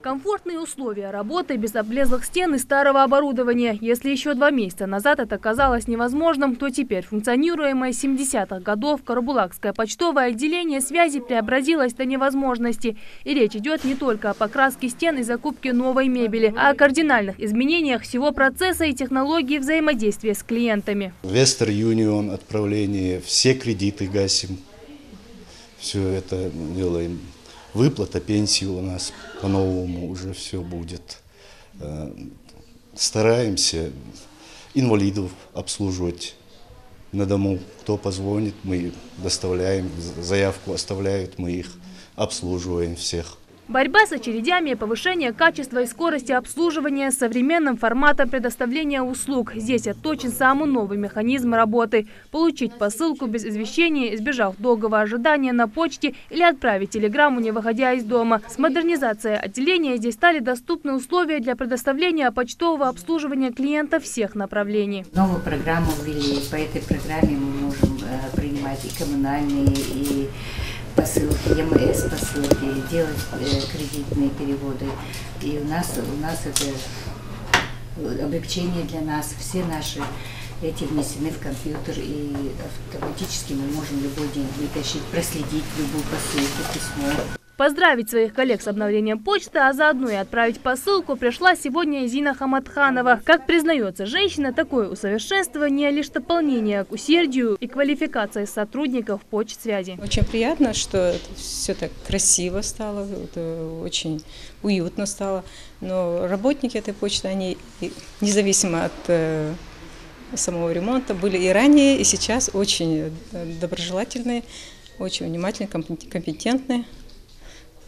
Комфортные условия работы без облезлых стен и старого оборудования. Если еще 2 месяца назад это казалось невозможным, то теперь функционируемое с 70-х годов Карабулакское почтовое отделение связи преобразилось до невозможности. И речь идет не только о покраске стен и закупке новой мебели, а о кардинальных изменениях всего процесса и технологии взаимодействия с клиентами. Western Union отправление, все кредиты гасим, все это делаем. Выплата пенсии у нас по-новому уже все будет. Стараемся инвалидов обслуживать на дому. Кто позвонит, мы доставляем, заявку оставляют, мы их обслуживаем всех. Борьба с очередями, повышение качества и скорости обслуживания с современным форматом предоставления услуг. Здесь отточен самый новый механизм работы. Получить посылку без извещения, избежав долгого ожидания на почте или отправить телеграмму, не выходя из дома. С модернизацией отделения здесь стали доступны условия для предоставления почтового обслуживания клиентов всех направлений. Новую программу ввели. По этой программе мы можем принимать и коммунальные, и посылки, ЕМС посылки, делать кредитные переводы. И у нас это облегчение для нас. Все наши эти внесены в компьютер, и автоматически мы можем любой день вытащить, проследить любую посылку, письмо. Поздравить своих коллег с обновлением почты, а заодно и отправить посылку пришла сегодня Зина Хаматханова. Как признается женщина, такое усовершенствование лишь дополнение к усердию и квалификации сотрудников почт-связи. Очень приятно, что все так красиво стало, очень уютно стало. Но работники этой почты, они независимо от самого ремонта, были и ранее, и сейчас очень доброжелательные, очень внимательные, компетентные.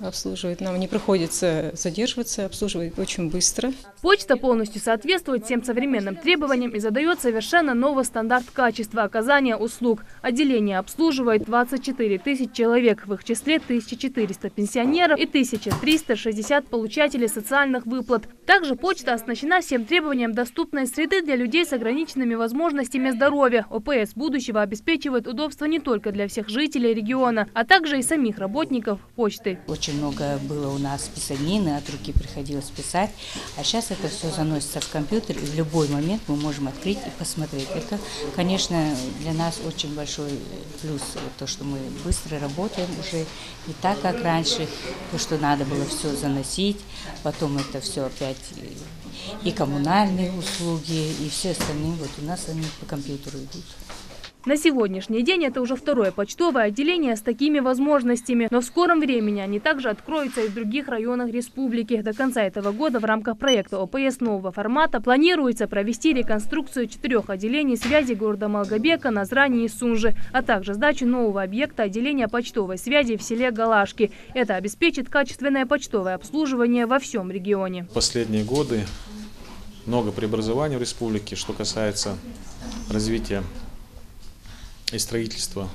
Обслуживает. Нам не приходится задерживаться, обслуживает очень быстро. Почта полностью соответствует всем современным требованиям и задает совершенно новый стандарт качества оказания услуг. Отделение обслуживает 24 тысячи человек, в их числе 1400 пенсионеров и 1360 получателей социальных выплат. Также почта оснащена всем требованиям доступной среды для людей с ограниченными возможностями здоровья. ОПС будущего обеспечивает удобство не только для всех жителей региона, а также и самих работников почты. Очень много было у нас писанины, от руки приходилось писать, а сейчас это все заносится в компьютер, и в любой момент мы можем открыть и посмотреть. Это, конечно, для нас очень большой плюс, то, что мы быстро работаем уже не так, как раньше, то, что надо было все заносить, потом это все опять и коммунальные услуги, и все остальные, вот у нас они по компьютеру идут. На сегодняшний день это уже второе почтовое отделение с такими возможностями. Но в скором времени они также откроются и в других районах республики. До конца этого года в рамках проекта ОПС нового формата планируется провести реконструкцию 4 отделений связи города Малгобека, Назрани и Сунжи, а также сдачу нового объекта отделения почтовой связи в селе Галашки. Это обеспечит качественное почтовое обслуживание во всем регионе. Последние годы много преобразований в республике, что касается развития и строительства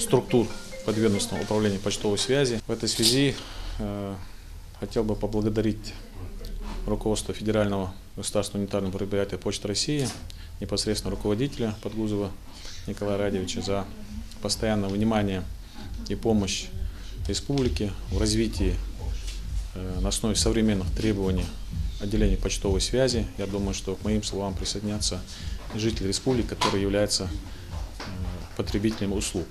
структур подведомственного управления почтовой связи. В этой связи хотел бы поблагодарить руководство Федерального государственного унитарного предприятия Почта России, непосредственно руководителя Подгузова Николая Радевича за постоянное внимание и помощь республике в развитии на основе современных требований отделения почтовой связи. Я думаю, что к моим словам присоединятся жители республики, которые являются потребителям услуг.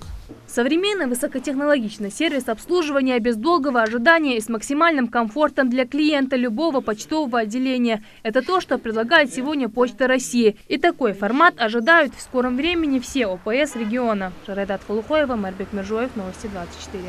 Современный высокотехнологичный сервис обслуживания без долгого ожидания и с максимальным комфортом для клиента любого почтового отделения. Это то, что предлагает сегодня Почта России. И такой формат ожидают в скором времени все ОПС региона. Жарайдат Халухоева, Марбек Мержоев, Новости 24.